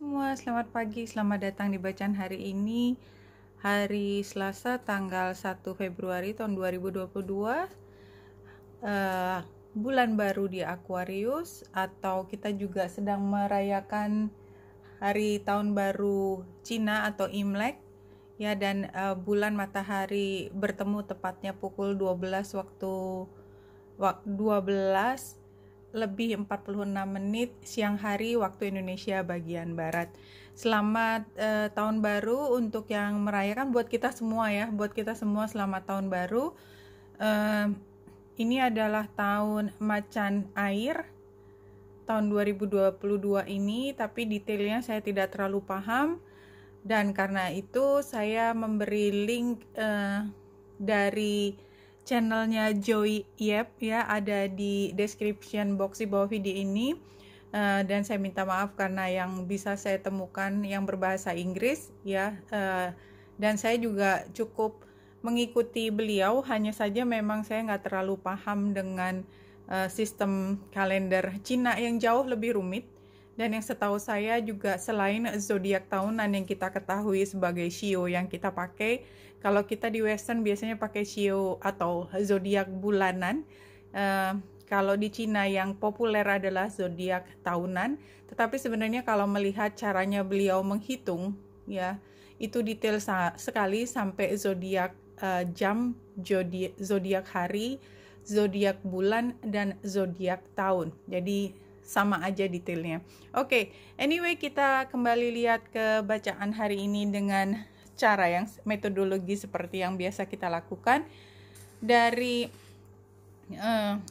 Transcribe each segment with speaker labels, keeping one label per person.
Speaker 1: semua, selamat pagi, selamat datang di bacaan hari ini, hari Selasa tanggal 1 Februari tahun 2022, bulan baru di Aquarius, atau kita juga sedang merayakan hari tahun baru Cina atau Imlek, ya, dan bulan matahari bertemu tepatnya pukul 12 waktu 12 lebih 46 menit siang hari waktu Indonesia bagian Barat. Selamat tahun baru untuk yang merayakan, buat kita semua ya, buat kita semua selamat tahun baru. Ini adalah tahun macan air, tahun 2022 ini, tapi detailnya saya tidak terlalu paham, dan karena itu saya memberi link dari channelnya Joy Yep ya, ada di description box di bawah video ini, dan saya minta maaf karena yang bisa saya temukan yang berbahasa Inggris ya, dan saya juga cukup mengikuti beliau, hanya saja memang saya nggak terlalu paham dengan sistem kalender Cina yang jauh lebih rumit. Dan yang setahu saya juga selain zodiak tahunan yang kita ketahui sebagai shio yang kita pakai, kalau kita di Western biasanya pakai shio atau zodiak bulanan. Kalau di Cina yang populer adalah zodiak tahunan. Tetapi sebenarnya kalau melihat caranya beliau menghitung, ya, itu detail sekali sampai zodiak jam, zodiak hari, zodiak bulan, dan zodiak tahun. Jadi sama aja detailnya. Oke, anyway, kita kembali lihat ke bacaan hari ini dengan cara yang metodologi seperti yang biasa kita lakukan. Dari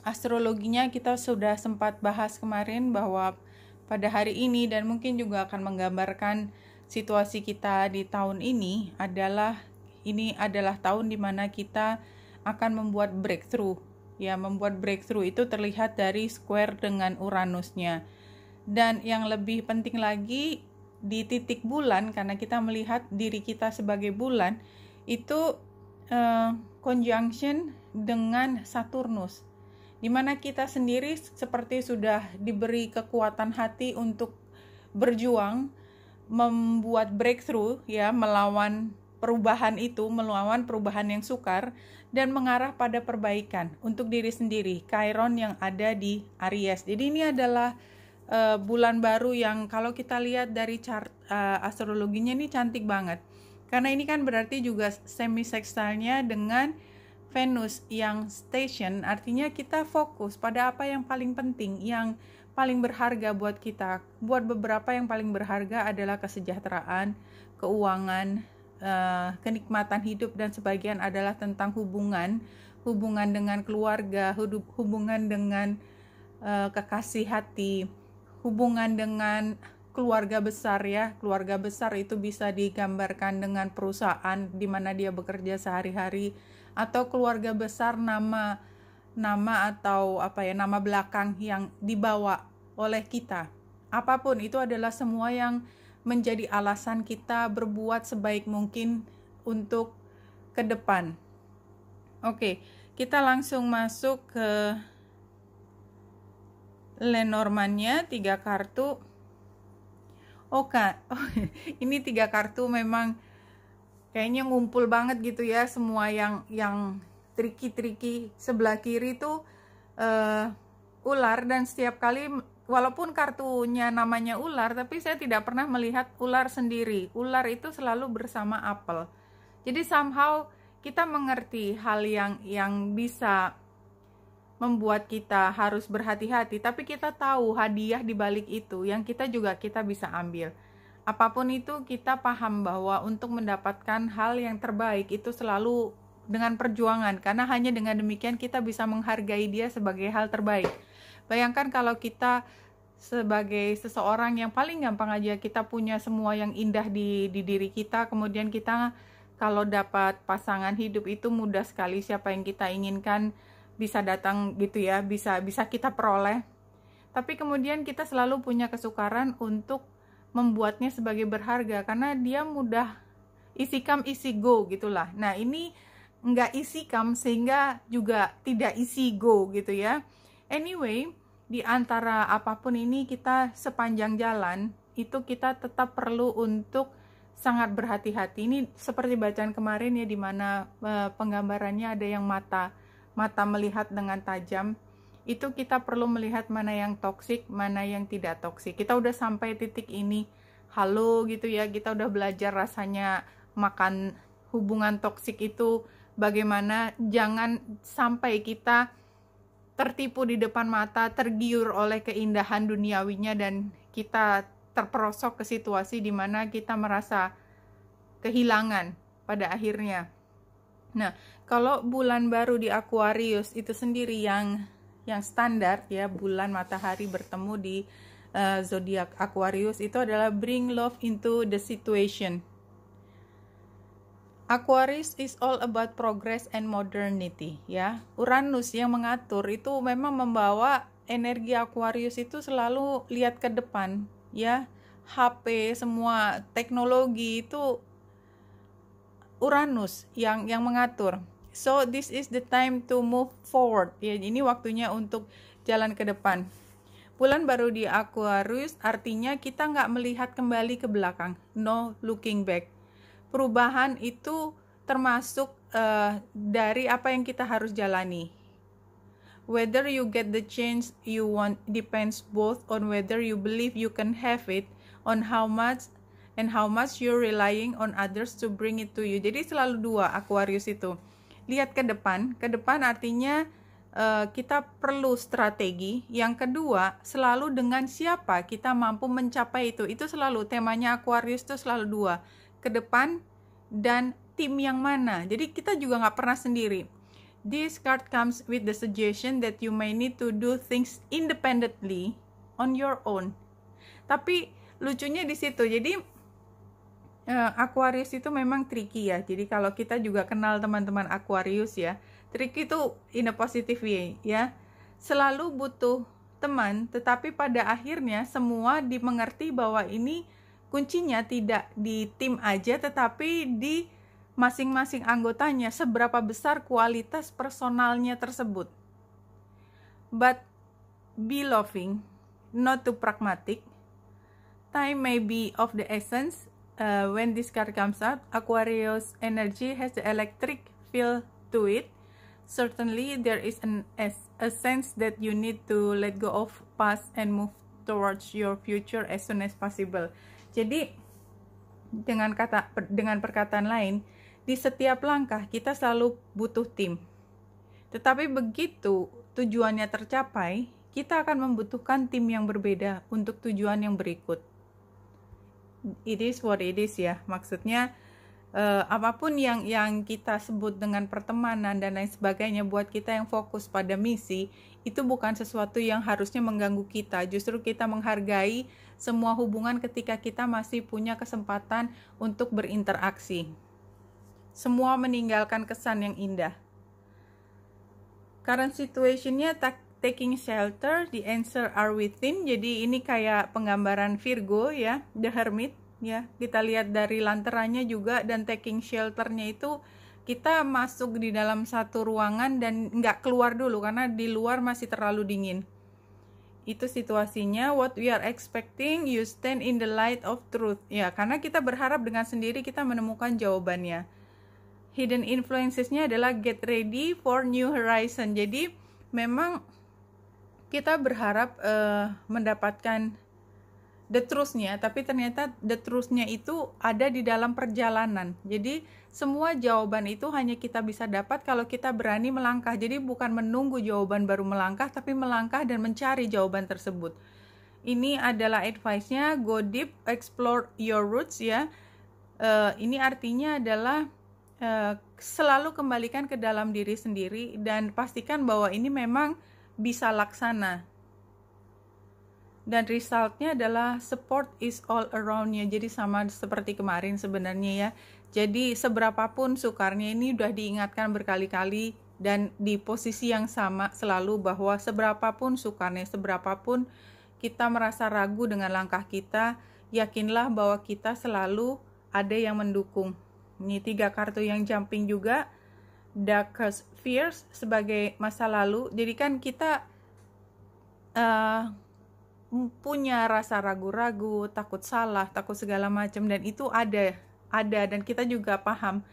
Speaker 1: astrologinya kita sudah sempat bahas kemarin bahwa pada hari ini, dan mungkin juga akan menggambarkan situasi kita di tahun ini adalah tahun dimana kita akan membuat breakthrough. Ya, membuat breakthrough itu terlihat dari square dengan Uranusnya. Dan yang lebih penting lagi di titik bulan, karena kita melihat diri kita sebagai bulan, itu conjunction dengan Saturnus, dimana kita sendiri seperti sudah diberi kekuatan hati untuk berjuang, membuat breakthrough, ya, melawan perubahan itu, melawan perubahan yang sukar, dan mengarah pada perbaikan untuk diri sendiri, Chiron yang ada di Aries. Jadi ini adalah bulan baru yang kalau kita lihat dari chart astrologinya ini cantik banget, karena ini kan berarti juga semi-sextile-nya dengan Venus yang station, artinya kita fokus pada apa yang paling penting, yang paling berharga buat kita. Buat beberapa yang paling berharga adalah kesejahteraan, keuangan, kenikmatan hidup, dan sebagian adalah tentang hubungan dengan keluarga, hubungan dengan kekasih hati, hubungan dengan keluarga besar ya. Keluarga besar itu bisa digambarkan dengan perusahaan di mana dia bekerja sehari-hari, atau keluarga besar nama atau nama belakang yang dibawa oleh kita. Apapun itu adalah semua yang menjadi alasan kita berbuat sebaik mungkin untuk ke depan. Oke, kita langsung masuk ke Lenormand-nya, 3 kartu. Ini 3 kartu memang kayaknya ngumpul banget gitu ya, semua yang tricky. Sebelah kiri tuh ular, dan setiap kali walaupun kartunya namanya ular, tapi saya tidak pernah melihat ular sendiri. Ular itu selalu bersama apel. Jadi somehow kita mengerti hal yang bisa membuat kita harus berhati-hati, tapi kita tahu hadiah di balik itu yang kita bisa ambil. Apapun itu, kita paham bahwa untuk mendapatkan hal yang terbaik itu selalu dengan perjuangan, karena hanya dengan demikian kita bisa menghargai dia sebagai hal terbaik. Bayangkan kalau kita sebagai seseorang yang paling gampang aja kita punya semua yang indah di diri kita, kemudian kita kalau dapat pasangan hidup itu mudah sekali, siapa yang kita inginkan bisa datang gitu ya, bisa kita peroleh. Tapi kemudian kita selalu punya kesukaran untuk membuatnya sebagai berharga, karena dia mudah easy come easy go gitulah. Nah, ini nggak easy come sehingga juga tidak easy go gitu ya. Anyway, di antara apapun ini, kita sepanjang jalan itu kita tetap perlu untuk sangat berhati-hati. Ini seperti bacaan kemarin ya, di mana penggambarannya ada yang mata melihat dengan tajam. Itu kita perlu melihat mana yang toksik, mana yang tidak toksik. Kita udah sampai titik ini, halo gitu ya, kita udah belajar rasanya makan hubungan toksik itu bagaimana. Jangan sampai kita tertipu di depan mata, tergiur oleh keindahan duniawinya, dan kita terperosok ke situasi di mana kita merasa kehilangan pada akhirnya. Nah, kalau bulan baru di Aquarius itu sendiri yang standar ya, bulan matahari bertemu di zodiak Aquarius itu adalah bring love into the situation. Aquarius is all about progress and modernity ya. Uranus yang mengatur itu memang membawa energi Aquarius itu selalu lihat ke depan ya. HP, semua teknologi itu Uranus yang mengatur. So this is the time to move forward ya. Ini waktunya untuk jalan ke depan. Bulan baru di Aquarius artinya kita nggak melihat kembali ke belakang, no looking back. Perubahan itu termasuk dari apa yang kita harus jalani. Whether you get the change you want depends both on whether you believe you can have it, on how much you're relying on others to bring it to you. Jadi selalu dua Aquarius itu. Lihat ke depan artinya kita perlu strategi. Yang kedua, selalu dengan siapa kita mampu mencapai itu. Itu selalu temanya Aquarius itu selalu dua. Ke depan dan tim yang mana. Jadi kita juga nggak pernah sendiri. This card comes with the suggestion that you may need to do things independently on your own. Tapi lucunya di situ. Jadi Aquarius itu memang tricky ya. Jadi kalau kita juga kenal teman-teman Aquarius ya, tricky itu in a positive way ya. Selalu butuh teman, tetapi pada akhirnya semua dimengerti bahwa ini kuncinya tidak di tim aja, tetapi di masing-masing anggotanya, seberapa besar kualitas personalnya tersebut. But be loving, not too pragmatic. Time may be of the essence. When this card comes out, Aquarius energy has the electric feel to it. Certainly there is a sense that you need to let go of past and move towards your future as soon as possible. Jadi dengan perkataan lain, di setiap langkah kita selalu butuh tim. Tetapi begitu tujuannya tercapai, kita akan membutuhkan tim yang berbeda untuk tujuan yang berikut. It is what it is ya. Maksudnya apapun yang kita sebut dengan pertemanan dan lain sebagainya, buat kita yang fokus pada misi, itu bukan sesuatu yang harusnya mengganggu kita. Justru kita menghargai semua hubungan ketika kita masih punya kesempatan untuk berinteraksi. Semua meninggalkan kesan yang indah. Current situationnya taking shelter, the answer are within. Jadi ini kayak penggambaran Virgo ya, the hermit ya. Kita lihat dari lanterannya juga, dan taking shelternya itu kita masuk di dalam satu ruangan dan nggak keluar dulu karena di luar masih terlalu dingin. Itu situasinya. What we are expecting, you stand in the light of truth ya, karena kita berharap dengan sendiri kita menemukan jawabannya. Hidden influencesnya adalah get ready for new horizon. Jadi memang kita berharap mendapatkan the truth-nya, tapi ternyata the truth-nya itu ada di dalam perjalanan. Jadi semua jawaban itu hanya kita bisa dapat kalau kita berani melangkah. Jadi bukan menunggu jawaban baru melangkah, tapi melangkah dan mencari jawaban tersebut. Ini adalah advice-nya, go deep, explore your roots ya. Ini artinya adalah selalu kembalikan ke dalam diri sendiri dan pastikan bahwa ini memang bisa laksana. Dan resultnya adalah support is all around ya. Jadi sama seperti kemarin sebenarnya ya. Jadi seberapapun sukarnya, ini udah diingatkan berkali-kali dan di posisi yang sama selalu, bahwa seberapapun sukarnya, seberapapun kita merasa ragu dengan langkah kita, yakinlah bahwa kita selalu ada yang mendukung. Ini 3 kartu yang jumping juga. Darkest Fears sebagai masa lalu. Jadi kan kita punya rasa ragu-ragu, takut salah, takut segala macam, dan itu ada dan kita juga paham.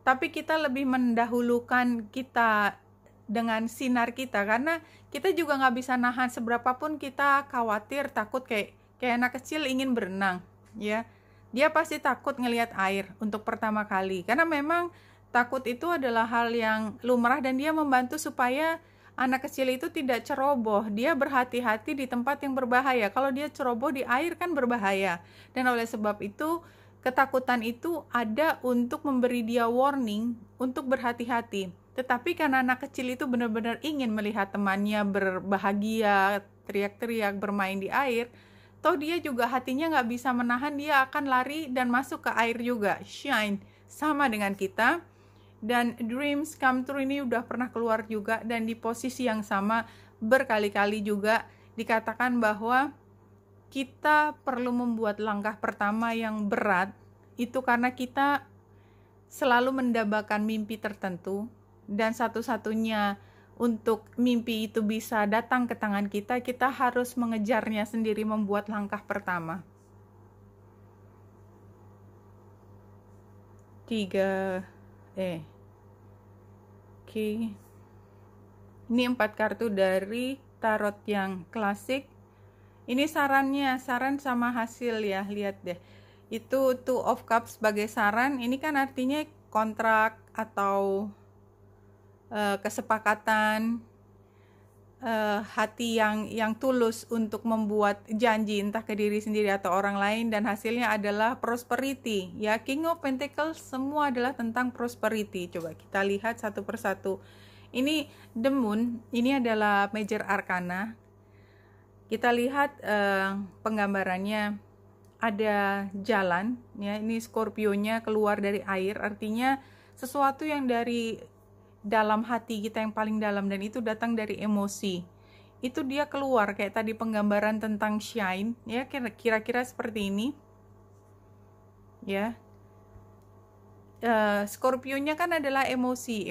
Speaker 1: Tapi kita lebih mendahulukan kita dengan sinar kita, karena kita juga nggak bisa nahan seberapapun kita khawatir, takut, kayak anak kecil ingin berenang, ya. Dia pasti takut ngelihat air untuk pertama kali, karena memang takut itu adalah hal yang lumrah dan dia membantu supaya anak kecil itu tidak ceroboh. Dia berhati-hati di tempat yang berbahaya. Kalau dia ceroboh di air kan berbahaya. Dan oleh sebab itu, ketakutan itu ada untuk memberi dia warning untuk berhati-hati. Tetapi karena anak kecil itu benar-benar ingin melihat temannya berbahagia, teriak-teriak, bermain di air, toh dia juga hatinya nggak bisa menahan, dia akan lari dan masuk ke air juga. Shine, sama dengan kita. Dan dreams come true ini udah pernah keluar juga, dan di posisi yang sama berkali-kali juga dikatakan bahwa kita perlu membuat langkah pertama yang berat, itu karena kita selalu mendambakan mimpi tertentu, dan satu-satunya untuk mimpi itu bisa datang ke tangan kita, kita harus mengejarnya sendiri, membuat langkah pertama. 3 Oke. Ini 4 kartu dari tarot yang klasik. Ini saran sama hasil ya, lihat deh. Itu Two of Cups sebagai saran, ini kan artinya kontrak atau kesepakatan, hati yang tulus untuk membuat janji entah ke diri sendiri atau orang lain, dan hasilnya adalah prosperity ya. King of Pentacles semua adalah tentang prosperity. Coba kita lihat satu persatu. Ini The Moon, ini adalah Major Arcana. Kita lihat penggambarannya, ada jalan ya. Ini Scorpio-nya keluar dari air, artinya sesuatu yang dari dalam hati kita yang paling dalam, dan itu datang dari emosi. Itu dia keluar kayak tadi penggambaran tentang shine ya, kira-kira seperti ini ya. Scorpio-nya kan adalah emosi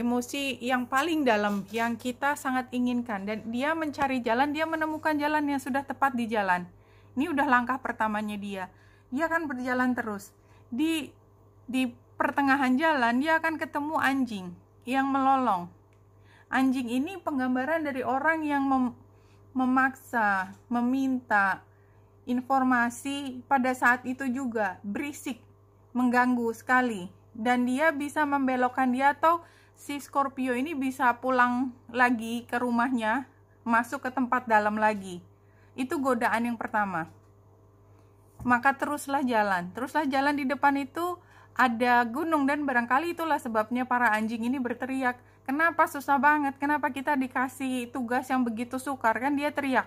Speaker 1: yang paling dalam yang kita sangat inginkan, dan dia mencari jalan, dia menemukan jalan yang sudah tepat di jalan. Ini udah langkah pertamanya dia akan berjalan terus. Di pertengahan jalan dia akan ketemu anjing yang melolong. Anjing ini penggambaran dari orang yang memaksa, meminta informasi pada saat itu juga, berisik, mengganggu sekali, dan dia bisa membelokkan dia, atau si Scorpio ini bisa pulang lagi ke rumahnya, masuk ke tempat dalam lagi. Itu godaan yang pertama. Maka teruslah jalan di depan itu ada gunung, dan barangkali itulah sebabnya para anjing ini berteriak. Kenapa susah banget? Kenapa kita dikasih tugas yang begitu sukar? Kan dia teriak.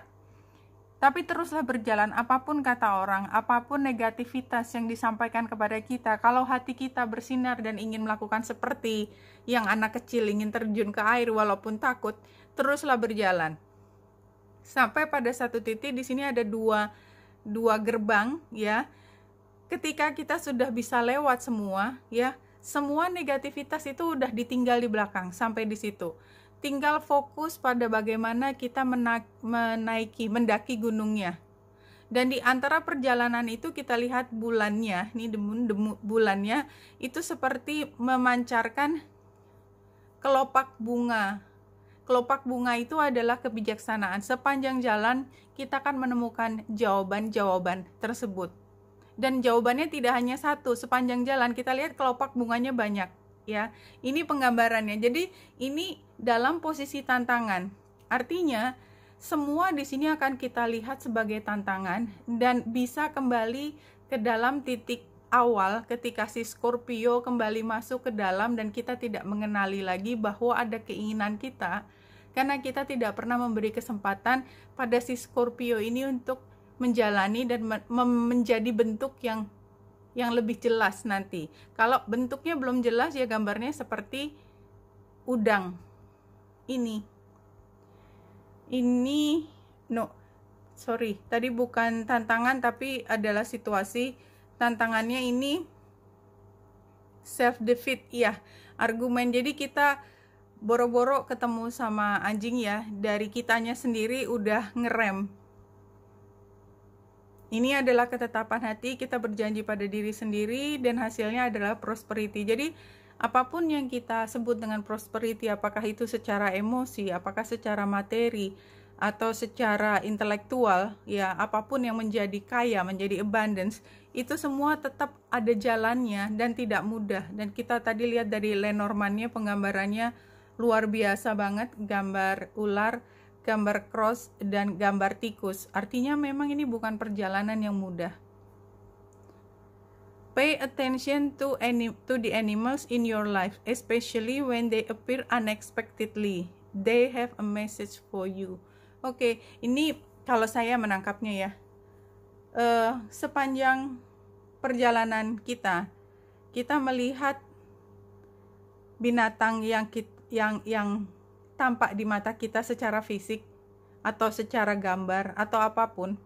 Speaker 1: Tapi teruslah berjalan, apapun kata orang, apapun negativitas yang disampaikan kepada kita, kalau hati kita bersinar dan ingin melakukan seperti yang anak kecil ingin terjun ke air walaupun takut, teruslah berjalan. Sampai pada satu titik, di sini ada dua gerbang ya. Ketika kita sudah bisa lewat semua ya, semua negativitas itu udah ditinggal di belakang. Sampai di situ tinggal fokus pada bagaimana kita mendaki gunungnya. Dan di antara perjalanan itu kita lihat bulannya, ini bulannya itu seperti memancarkan kelopak bunga. Kelopak bunga itu adalah kebijaksanaan. Sepanjang jalan kita akan menemukan jawaban-jawaban tersebut. Dan jawabannya tidak hanya satu, sepanjang jalan kita lihat kelopak bunganya banyak ya. Ini penggambarannya. Jadi ini dalam posisi tantangan. Artinya semua di sini akan kita lihat sebagai tantangan, dan bisa kembali ke dalam titik awal ketika si Scorpio kembali masuk ke dalam, dan kita tidak mengenali lagi bahwa ada keinginan kita, karena kita tidak pernah memberi kesempatan pada si Scorpio ini untuk menjalani dan menjadi bentuk yang lebih jelas nanti. Kalau bentuknya belum jelas ya, gambarnya seperti udang. Tadi bukan tantangan tapi adalah situasi. Tantangannya ini self defeat ya, argumen. Jadi kita boro-boro ketemu sama anjing ya, dari kitanya sendiri udah ngerem. Ini adalah ketetapan hati, kita berjanji pada diri sendiri dan hasilnya adalah prosperity. Jadi apapun yang kita sebut dengan prosperity, apakah itu secara emosi, apakah secara materi, atau secara intelektual, ya apapun yang menjadi kaya, menjadi abundance, itu semua tetap ada jalannya dan tidak mudah. Dan kita tadi lihat dari Lenormand-nya, penggambarannya luar biasa banget, gambar ular, gambar cross, dan gambar tikus. Artinya memang ini bukan perjalanan yang mudah. Pay attention to the animals in your life, especially when they appear unexpectedly. They have a message for you. Oke, ini kalau saya menangkapnya ya. Sepanjang perjalanan kita melihat binatang yang tampak di mata kita secara fisik atau secara gambar atau apapun,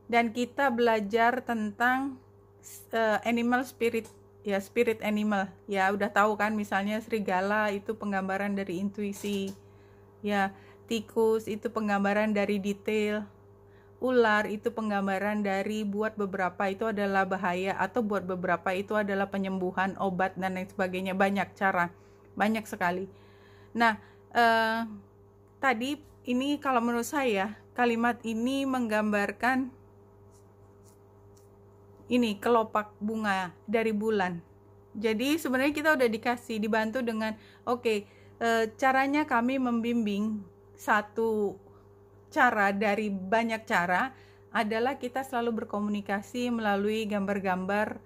Speaker 1: dan kita belajar tentang animal spirit, ya spirit animal, ya udah tahu kan, misalnya serigala itu penggambaran dari intuisi, ya tikus itu penggambaran dari detail, ular itu penggambaran dari buat beberapa itu adalah bahaya atau buat beberapa itu adalah penyembuhan, obat dan lain sebagainya. Banyak cara, banyak sekali. Nah, tadi ini kalau menurut saya kalimat ini menggambarkan ini kelopak bunga dari bulan. Jadi sebenarnya kita udah dibantu dengan caranya kami membimbing. Satu cara dari banyak cara adalah kita selalu berkomunikasi melalui gambar-gambar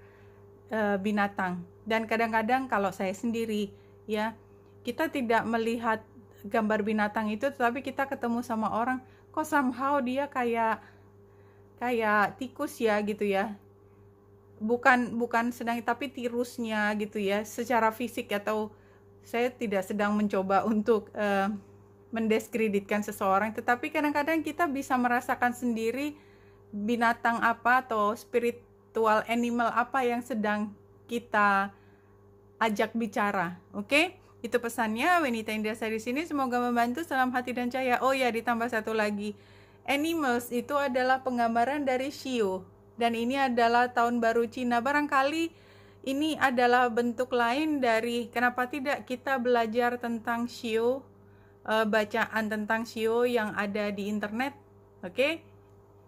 Speaker 1: binatang. Dan kadang-kadang kalau saya sendiri ya, kita tidak melihat gambar binatang itu, tetapi kita ketemu sama orang, kok somehow dia kayak tikus ya gitu ya, bukan sedang, tapi tirusnya gitu ya secara fisik. Atau saya tidak sedang mencoba untuk mendiskreditkan seseorang, tetapi kadang-kadang kita bisa merasakan sendiri binatang apa atau spiritual animal apa yang sedang kita ajak bicara. Oke? Itu pesannya Wenita Indrasari di sini, semoga membantu. Salam hati dan cahaya. Oh ya, ditambah satu lagi. Animals itu adalah penggambaran dari Shio, dan ini adalah tahun baru Cina. Barangkali ini adalah bentuk lain dari kenapa tidak kita belajar tentang Shio, bacaan tentang Shio yang ada di internet. Oke?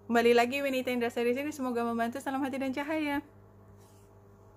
Speaker 1: Kembali lagi Wenita Indrasari di sini, semoga membantu. Salam hati dan cahaya.